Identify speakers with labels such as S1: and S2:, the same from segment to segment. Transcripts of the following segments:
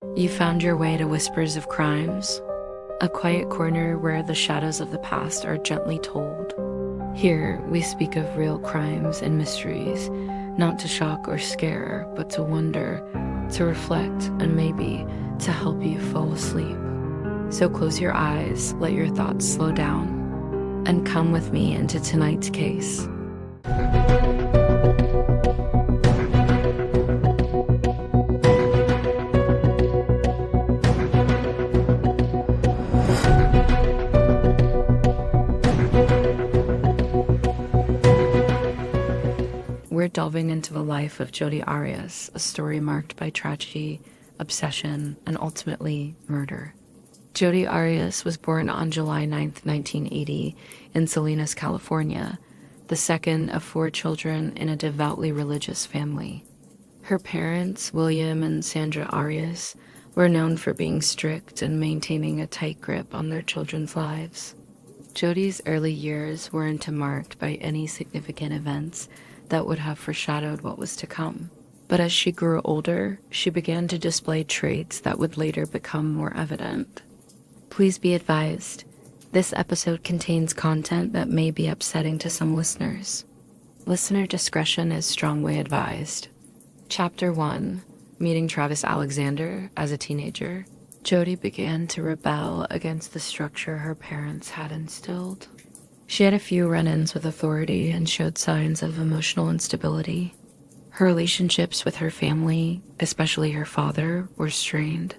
S1: You found your way to Whispers of Crimes, a quiet corner where the shadows of the past are gently told. Here, we speak of real crimes and mysteries, not to shock or scare, but to wonder, to reflect, and maybe to help you fall asleep. So close your eyes, let your thoughts slow down, and come with me into tonight's case. We're delving into the life of Jodi Arias, a story marked by tragedy, obsession, and ultimately murder. Jodi Arias was born on July 9th, 1980, in Salinas, California, the second of 4 children in a devoutly religious family. Her parents, William and Sandra Arias, were known for being strict and maintaining a tight grip on their children's lives. Jodi's early years weren't marked by any significant events that would have foreshadowed what was to come. But as she grew older, she began to display traits that would later become more evident. Please be advised, this episode contains content that may be upsetting to some listeners. Listener discretion is strongly advised. Chapter 1. Meeting Travis Alexander as a teenager. Jodi began to rebel against the structure her parents had instilled. She had a few run-ins with authority and showed signs of emotional instability. Her relationships with her family, especially her father, were strained.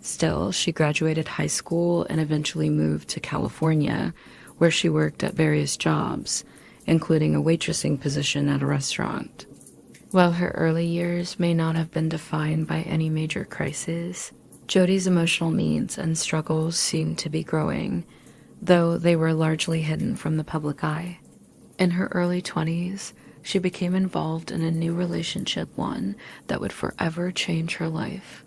S1: Still, she graduated high school and eventually moved to California, where she worked at various jobs, including a waitressing position at a restaurant. While her early years may not have been defined by any major crises, Jodi's emotional needs and struggles seemed to be growing, though they were largely hidden from the public eye. In her early 20s, she became involved in a new relationship, one that would forever change her life.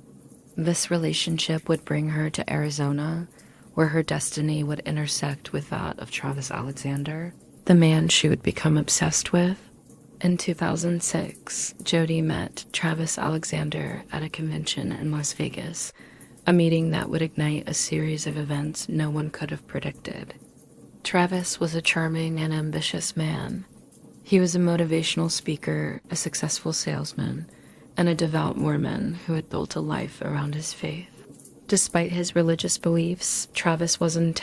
S1: This relationship would bring her to Arizona, where her destiny would intersect with that of Travis Alexander, the man she would become obsessed with. In 2006, Jodi met Travis Alexander at a convention in Las Vegas, a meeting that would ignite a series of events no one could have predicted. Travis was a charming and ambitious man. He was a motivational speaker, a successful salesman, and a devout Mormon who had built a life around his faith. Despite his religious beliefs, Travis wasn't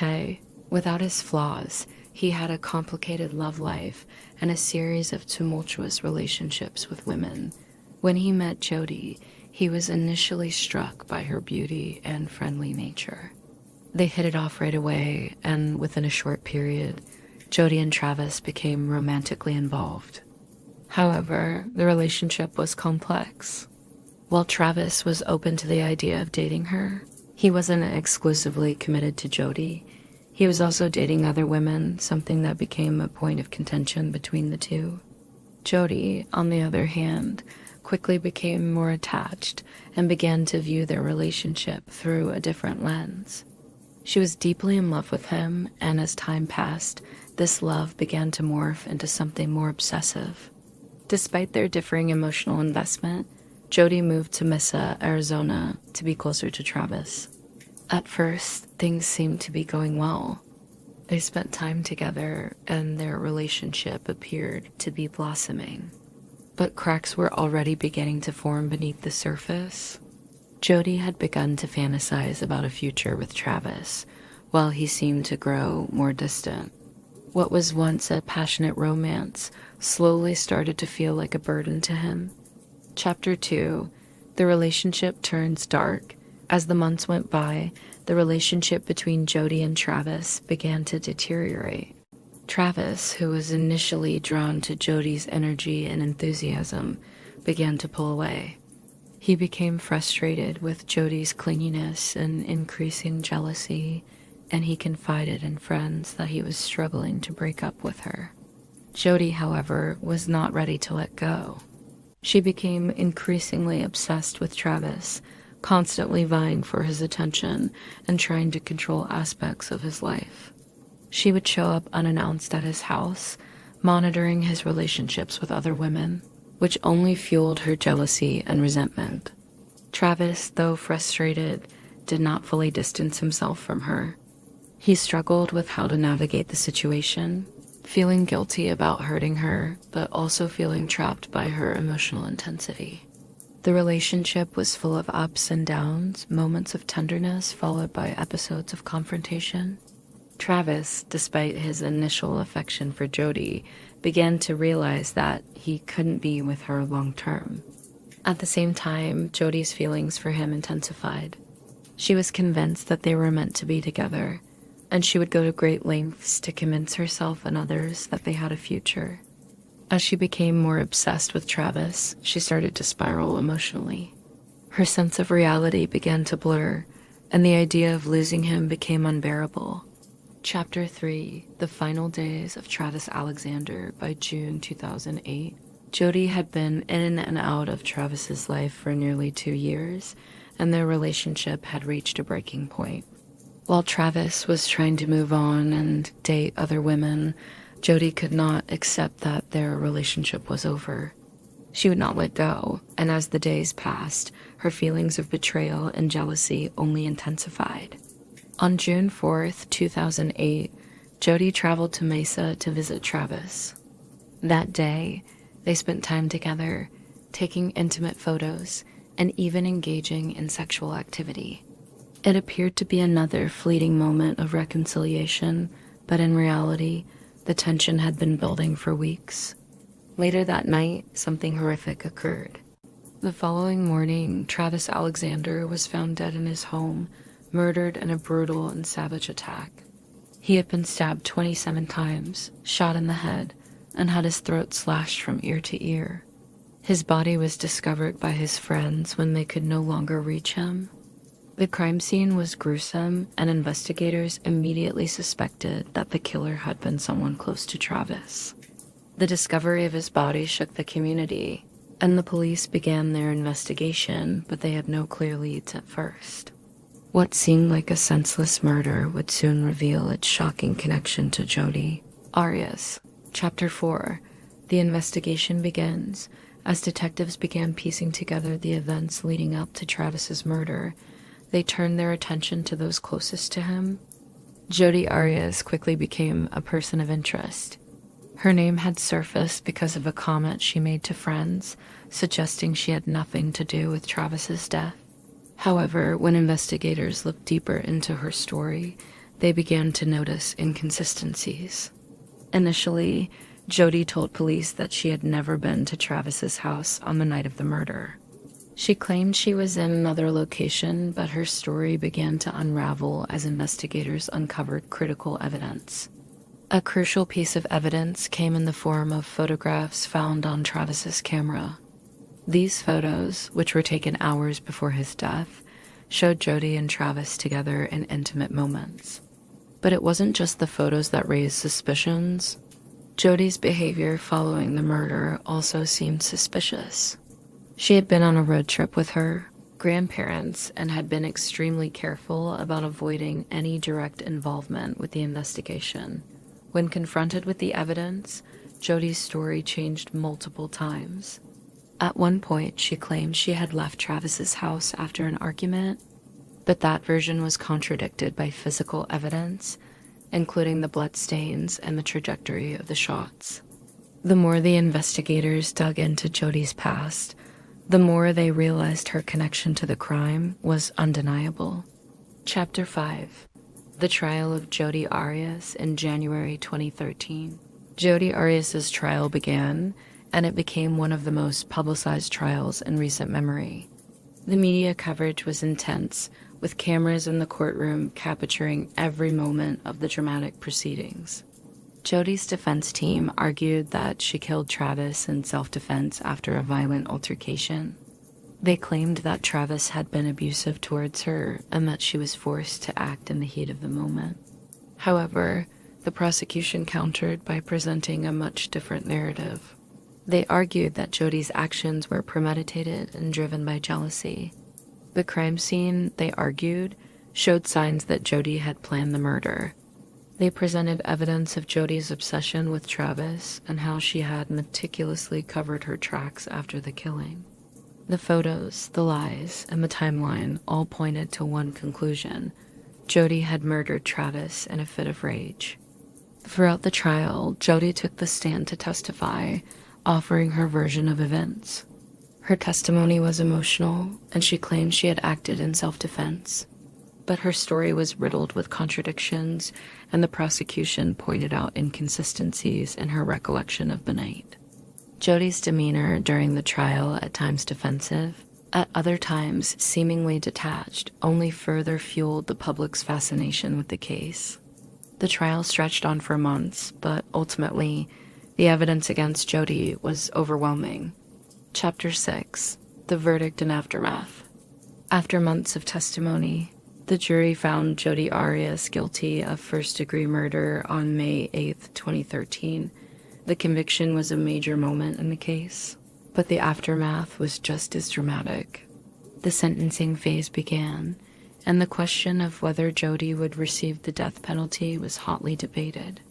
S1: without his flaws. He had a complicated love life and a series of tumultuous relationships with women. When he met Jodi, he was initially struck by her beauty and friendly nature. They hit it off right away, and within a short period, Jodi and Travis became romantically involved. However, the relationship was complex. While Travis was open to the idea of dating her, he wasn't exclusively committed to Jodi. He was also dating other women, something that became a point of contention between the two. Jodi, on the other hand, quickly became more attached and began to view their relationship through a different lens. She was deeply in love with him, and as time passed, this love began to morph into something more obsessive. Despite their differing emotional investment, Jodi moved to Mesa, Arizona, to be closer to Travis. At first, things seemed to be going well. They spent time together, and their relationship appeared to be blossoming. But cracks were already beginning to form beneath the surface. Jodi had begun to fantasize about a future with Travis, while he seemed to grow more distant. What was once a passionate romance slowly started to feel like a burden to him. Chapter 2. The relationship turns dark. As the months went by, the relationship between Jodi and Travis began to deteriorate. Travis, who was initially drawn to Jodi's energy and enthusiasm, began to pull away. He became frustrated with Jodi's clinginess and increasing jealousy, and he confided in friends that he was struggling to break up with her. Jodi, however, was not ready to let go. She became increasingly obsessed with Travis, constantly vying for his attention and trying to control aspects of his life. She would show up unannounced at his house, monitoring his relationships with other women, which only fueled her jealousy and resentment. Travis, though frustrated, did not fully distance himself from her. He struggled with how to navigate the situation, feeling guilty about hurting her, but also feeling trapped by her emotional intensity. The relationship was full of ups and downs, moments of tenderness followed by episodes of confrontation. Travis, despite his initial affection for Jodi, began to realize that he couldn't be with her long term. At the same time, Jodi's feelings for him intensified. She was convinced that they were meant to be together, and she would go to great lengths to convince herself and others that they had a future. As she became more obsessed with Travis, she started to spiral emotionally. Her sense of reality began to blur, and the idea of losing him became unbearable. Chapter 3: The Final Days of Travis Alexander. By June 2008. Jodi had been in and out of Travis's life for nearly 2 years, and their relationship had reached a breaking point. While Travis was trying to move on and date other women, Jodi could not accept that their relationship was over. She would not let go, and as the days passed, her feelings of betrayal and jealousy only intensified. On June 4th, 2008, Jodi traveled to Mesa to visit Travis. That day, they spent time together, taking intimate photos and even engaging in sexual activity. It appeared to be another fleeting moment of reconciliation, but in reality, the tension had been building for weeks. Later that night, something horrific occurred. The following morning, Travis Alexander was found dead in his home, murdered in a brutal and savage attack. He had been stabbed 27 times, shot in the head, and had his throat slashed from ear to ear. His body was discovered by his friends when they could no longer reach him. The crime scene was gruesome, and investigators immediately suspected that the killer had been someone close to Travis. The discovery of his body shook the community, and the police began their investigation, but they had no clear leads at first. What seemed like a senseless murder would soon reveal its shocking connection to Jodi Arias. Chapter 4: The investigation begins. As detectives began piecing together the events leading up to Travis's murder, they turned their attention to those closest to him. Jodi Arias quickly became a person of interest. Her name had surfaced because of a comment she made to friends, suggesting she had nothing to do with Travis's death. However, when investigators looked deeper into her story, they began to notice inconsistencies. Initially, Jodi told police that she had never been to Travis's house on the night of the murder. She claimed she was in another location, but her story began to unravel as investigators uncovered critical evidence. A crucial piece of evidence came in the form of photographs found on Travis's camera. These photos, which were taken hours before his death, showed Jodi and Travis together in intimate moments. But it wasn't just the photos that raised suspicions. Jodi's behavior following the murder also seemed suspicious. She had been on a road trip with her grandparents and had been extremely careful about avoiding any direct involvement with the investigation. When confronted with the evidence, Jodi's story changed multiple times. At one point, she claimed she had left Travis's house after an argument, but that version was contradicted by physical evidence, including the bloodstains and the trajectory of the shots. The more the investigators dug into Jodi's past, the more they realized her connection to the crime was undeniable. Chapter 5: The Trial of Jodi Arias in January 2013. Jodi Arias' trial began, and it became one of the most publicized trials in recent memory. The media coverage was intense, with cameras in the courtroom capturing every moment of the dramatic proceedings. Jodi's defense team argued that she killed Travis in self-defense after a violent altercation. They claimed that Travis had been abusive towards her and that she was forced to act in the heat of the moment. However, the prosecution countered by presenting a much different narrative. They argued that Jodi's actions were premeditated and driven by jealousy. The crime scene, they argued, showed signs that Jodi had planned the murder. They presented evidence of Jodi's obsession with Travis and how she had meticulously covered her tracks after the killing. The photos, the lies, and the timeline all pointed to one conclusion. Jodi had murdered Travis in a fit of rage. Throughout the trial, Jodi took the stand to testify, offering her version of events. Her testimony was emotional, and she claimed she had acted in self-defense. But her story was riddled with contradictions, and the prosecution pointed out inconsistencies in her recollection of the night. Jodi's demeanor during the trial, at times defensive, at other times seemingly detached, only further fueled the public's fascination with the case. The trial stretched on for months, but ultimately, the evidence against Jodi was overwhelming. Chapter 6: The Verdict and Aftermath. After months of testimony, the jury found Jodi Arias guilty of first-degree murder on May 8, 2013. The conviction was a major moment in the case, but the aftermath was just as dramatic. The sentencing phase began, and the question of whether Jodi would receive the death penalty was hotly debated.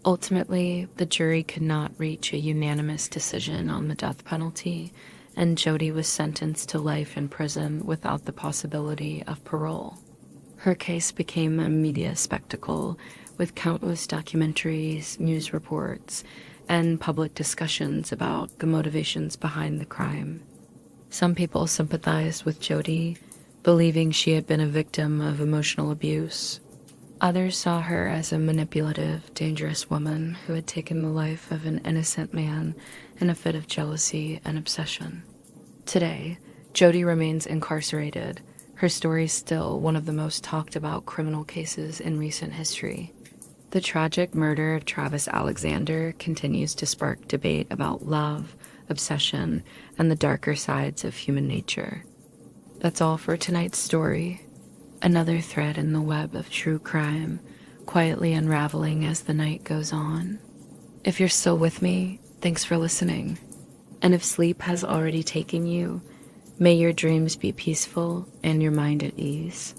S1: Ultimately, the jury could not reach a unanimous decision on the death penalty, and Jodi was sentenced to life in prison without the possibility of parole. Her case became a media spectacle, with countless documentaries, news reports, and public discussions about the motivations behind the crime. Some people sympathized with Jodi, believing she had been a victim of emotional abuse. Others saw her as a manipulative, dangerous woman who had taken the life of an innocent man in a fit of jealousy and obsession. Today, Jodi remains incarcerated, her story still one of the most talked about criminal cases in recent history. The tragic murder of Travis Alexander continues to spark debate about love, obsession, and the darker sides of human nature. That's all for tonight's story. Another thread in the web of true crime, quietly unraveling as the night goes on. If you're still with me, thanks for listening. And if sleep has already taken you, may your dreams be peaceful and your mind at ease.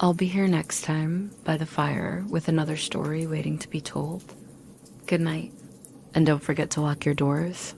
S1: I'll be here next time by the fire with another story waiting to be told. Good night, and don't forget to lock your doors.